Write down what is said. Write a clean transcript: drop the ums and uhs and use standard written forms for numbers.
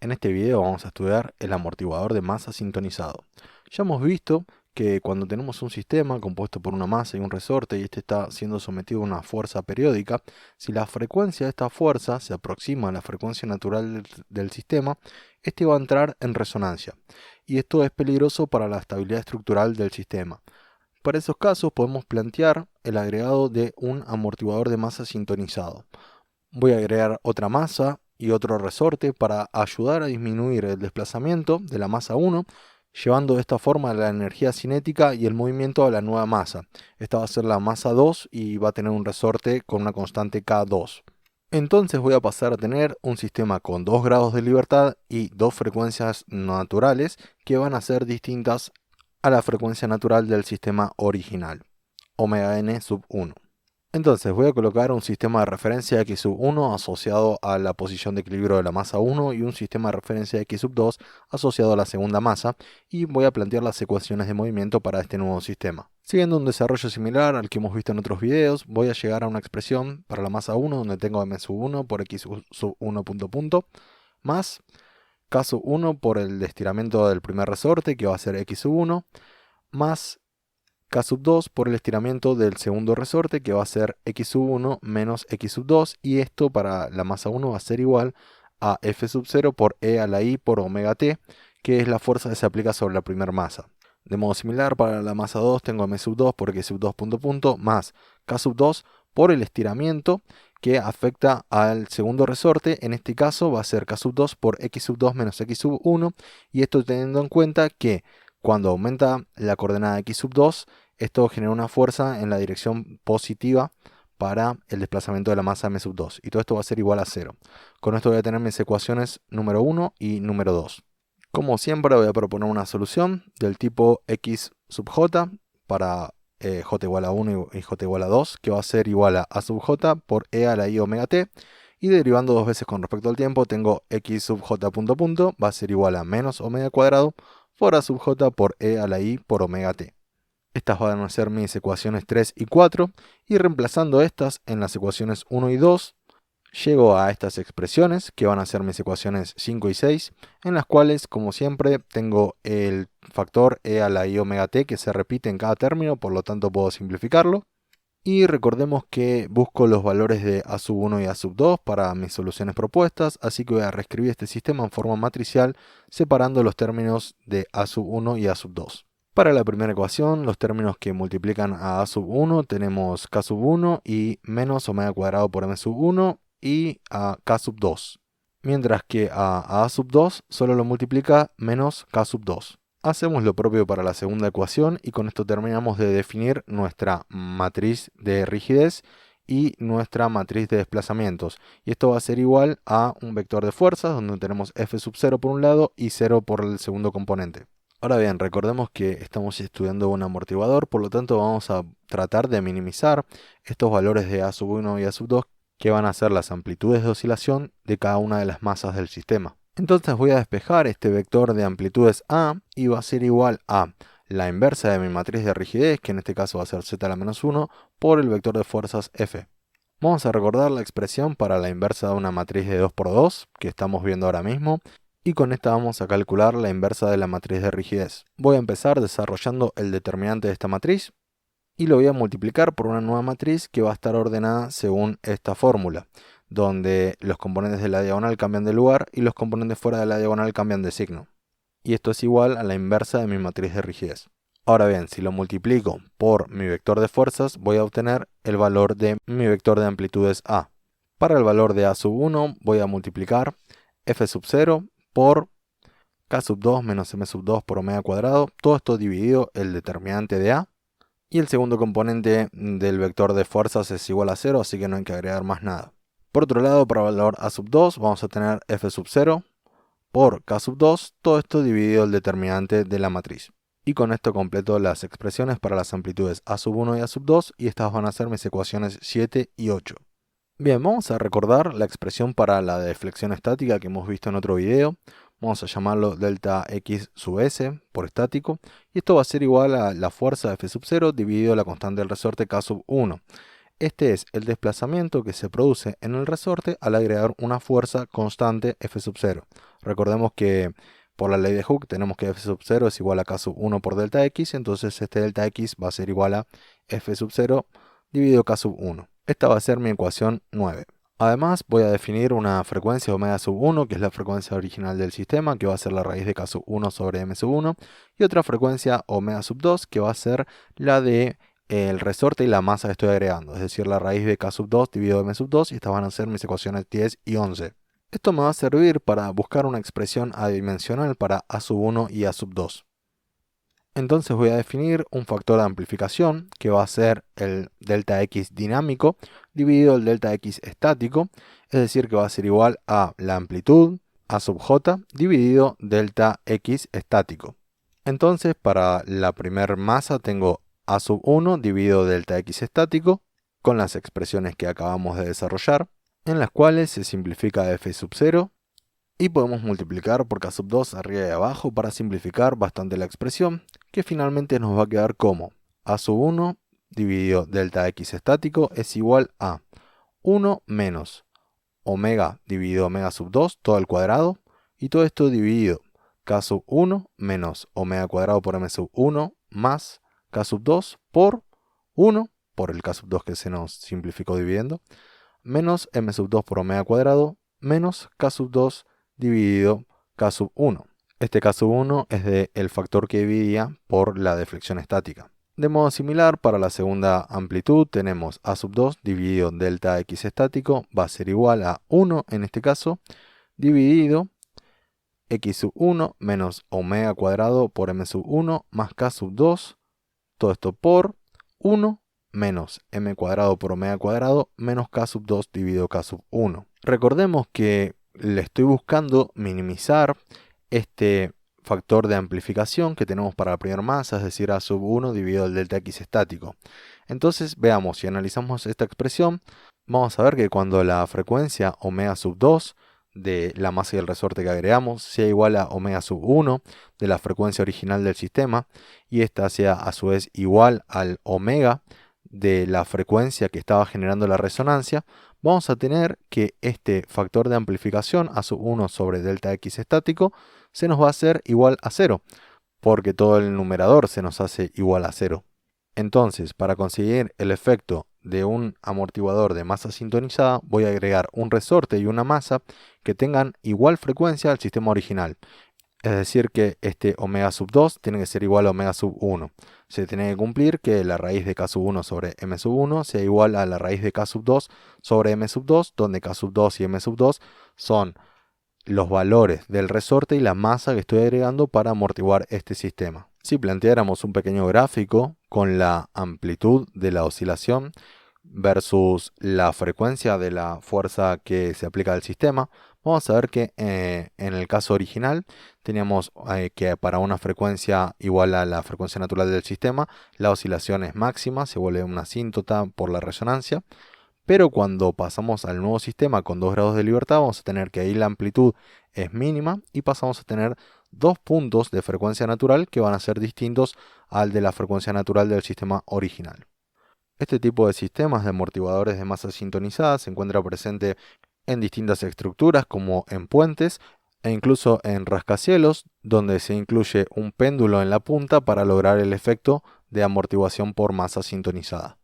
En este video vamos a estudiar el amortiguador de masa sintonizado. Ya hemos visto que cuando tenemos un sistema compuesto por una masa y un resorte y este está siendo sometido a una fuerza periódica, si la frecuencia de esta fuerza se aproxima a la frecuencia natural del sistema, este va a entrar en resonancia. Y esto es peligroso para la estabilidad estructural del sistema. Para esos casos podemos plantear el agregado de un amortiguador de masa sintonizado. Voy a agregar otra masa y otro resorte para ayudar a disminuir el desplazamiento de la masa 1, llevando de esta forma la energía cinética y el movimiento a la nueva masa. Esta va a ser la masa 2 y va a tener un resorte con una constante K2. Entonces voy a pasar a tener un sistema con 2 grados de libertad y 2 frecuencias naturales que van a ser distintas a la frecuencia natural del sistema original, omega n sub 1. Entonces voy a colocar un sistema de referencia x sub 1 asociado a la posición de equilibrio de la masa 1 y un sistema de referencia x sub 2 asociado a la segunda masa, y voy a plantear las ecuaciones de movimiento para este nuevo sistema. Siguiendo un desarrollo similar al que hemos visto en otros videos, voy a llegar a una expresión para la masa 1 donde tengo m sub 1 por x sub 1 punto punto más k sub 1 por el estiramiento del primer resorte, que va a ser x sub 1, más K sub 2 por el estiramiento del segundo resorte, que va a ser x sub 1 menos x sub 2, y esto para la masa 1 va a ser igual a F sub 0 por E a la I por omega t, que es la fuerza que se aplica sobre la primera masa. De modo similar, para la masa 2 tengo m sub 2 por x sub 2 punto punto más K sub 2 por el estiramiento que afecta al segundo resorte. En este caso va a ser K sub 2 por x sub 2 menos x sub 1, y esto teniendo en cuenta que cuando aumenta la coordenada x sub 2, esto genera una fuerza en la dirección positiva para el desplazamiento de la masa m sub 2. Y todo esto va a ser igual a 0. Con esto voy a tener mis ecuaciones número 1 y número 2. Como siempre voy a proponer una solución del tipo x sub j para j igual a 1 y j igual a 2, que va a ser igual a sub j por e a la i omega t. Y derivando dos veces con respecto al tiempo, tengo x sub j punto punto va a ser igual a menos omega cuadrado por a sub j por e a la i por omega t. Estas van a ser mis ecuaciones 3 y 4, y reemplazando estas en las ecuaciones 1 y 2, llego a estas expresiones que van a ser mis ecuaciones 5 y 6, en las cuales, como siempre, tengo el factor e a la i omega t que se repite en cada término, por lo tanto puedo simplificarlo. Y recordemos que busco los valores de a sub 1 y a sub 2 para mis soluciones propuestas, así que voy a reescribir este sistema en forma matricial separando los términos de a sub 1 y a sub 2. Para la primera ecuación, los términos que multiplican a sub 1 tenemos k sub 1 y menos omega cuadrado por m sub 1 y a k sub 2. Mientras que a sub 2 solo lo multiplica menos k sub 2. Hacemos lo propio para la segunda ecuación y con esto terminamos de definir nuestra matriz de rigidez y nuestra matriz de desplazamientos. Y esto va a ser igual a un vector de fuerzas donde tenemos F sub 0 por un lado y 0 por el segundo componente. Ahora bien, recordemos que estamos estudiando un amortiguador, por lo tanto vamos a tratar de minimizar estos valores de a sub 1 y a sub 2, que van a ser las amplitudes de oscilación de cada una de las masas del sistema. Entonces voy a despejar este vector de amplitudes A y va a ser igual a la inversa de mi matriz de rigidez, que en este caso va a ser z a la menos 1, por el vector de fuerzas F. Vamos a recordar la expresión para la inversa de una matriz de 2×2 que estamos viendo ahora mismo, y con esta vamos a calcular la inversa de la matriz de rigidez. Voy a empezar desarrollando el determinante de esta matriz y lo voy a multiplicar por una nueva matriz que va a estar ordenada según esta fórmula, donde los componentes de la diagonal cambian de lugar y los componentes fuera de la diagonal cambian de signo. Y esto es igual a la inversa de mi matriz de rigidez. Ahora bien, si lo multiplico por mi vector de fuerzas, voy a obtener el valor de mi vector de amplitudes A. Para el valor de A sub 1 voy a multiplicar F sub 0 por K sub 2 menos M sub 2 por omega cuadrado, todo esto dividido el determinante de A. Y el segundo componente del vector de fuerzas es igual a 0, así que no hay que agregar más nada. Por otro lado, para el valor A sub 2 vamos a tener F sub 0 por K sub 2, todo esto dividido el determinante de la matriz. Y con esto completo las expresiones para las amplitudes A sub 1 y A sub 2, y estas van a ser mis ecuaciones 7 y 8. Bien, vamos a recordar la expresión para la deflexión estática que hemos visto en otro video. Vamos a llamarlo delta x sub s por estático, y esto va a ser igual a la fuerza de F sub 0 dividido la constante del resorte K sub 1. Este es el desplazamiento que se produce en el resorte al agregar una fuerza constante F sub 0. Recordemos que por la ley de Hooke tenemos que F sub 0 es igual a K sub 1 por delta X, entonces este delta X va a ser igual a F sub 0 dividido K sub 1. Esta va a ser mi ecuación 9. Además voy a definir una frecuencia omega sub 1, que es la frecuencia original del sistema, que va a ser la raíz de K sub 1 sobre M sub 1, y otra frecuencia omega sub 2, que va a ser la de el resorte y la masa que estoy agregando, es decir, la raíz de K sub 2 dividido M sub 2, y estas van a ser mis ecuaciones 10 y 11. Esto me va a servir para buscar una expresión adimensional para A sub 1 y A sub 2. Entonces voy a definir un factor de amplificación que va a ser el delta X dinámico dividido el delta X estático, es decir que va a ser igual a la amplitud A sub j dividido delta X estático. Entonces para la primer masa tengo A sub 1 dividido delta X estático con las expresiones que acabamos de desarrollar, en las cuales se simplifica F sub 0 y podemos multiplicar por K sub 2 arriba y abajo para simplificar bastante la expresión, que finalmente nos va a quedar como A sub 1 dividido delta X estático es igual a 1 menos omega dividido omega sub 2 todo al cuadrado, y todo esto dividido K sub 1 menos omega cuadrado por M sub 1 más K sub 2 por 1 por el K sub 2 que se nos simplificó dividiendo, menos M sub 2 por omega cuadrado menos K sub 2 dividido K sub 1. Este K sub 1 es el factor que dividía por la deflexión estática. De modo similar, para la segunda amplitud tenemos A sub 2 dividido delta X estático va a ser igual a 1 en este caso, dividido X sub 1 menos omega cuadrado por M sub 1 más K sub 2, todo esto por 1 menos M cuadrado por omega cuadrado menos K sub 2 dividido K sub 1. Recordemos que le estoy buscando minimizar este factor de amplificación que tenemos para la primera masa, es decir, A sub 1 dividido el delta X estático. Entonces veamos, si analizamos esta expresión, vamos a ver que cuando la frecuencia omega sub 2 de la masa y el resorte que agregamos sea igual a omega sub 1 de la frecuencia original del sistema, y esta sea a su vez igual al omega de la frecuencia que estaba generando la resonancia, vamos a tener que este factor de amplificación A sub 1 sobre delta X estático se nos va a hacer igual a 0, porque todo el numerador se nos hace igual a 0. Entonces, para conseguir el efecto de un amortiguador de masa sintonizada, voy a agregar un resorte y una masa que tengan igual frecuencia al sistema original. Es decir que este omega sub 2 tiene que ser igual a omega sub 1. Se tiene que cumplir que la raíz de K sub 1 sobre M sub 1 sea igual a la raíz de K sub 2 sobre M sub 2, donde K sub 2 y M sub 2 son los valores del resorte y la masa que estoy agregando para amortiguar este sistema. Si planteáramos un pequeño gráfico con la amplitud de la oscilación versus la frecuencia de la fuerza que se aplica al sistema, vamos a ver que en el caso original teníamos que para una frecuencia igual a la frecuencia natural del sistema, la oscilación es máxima, se vuelve una asíntota por la resonancia. Pero cuando pasamos al nuevo sistema con 2 grados de libertad, vamos a tener que ahí la amplitud es mínima y pasamos a tener 2 puntos de frecuencia natural que van a ser distintos al de la frecuencia natural del sistema original. Este tipo de sistemas de amortiguadores de masa sintonizada se encuentra presente en distintas estructuras como en puentes e incluso en rascacielos, donde se incluye un péndulo en la punta para lograr el efecto de amortiguación por masa sintonizada.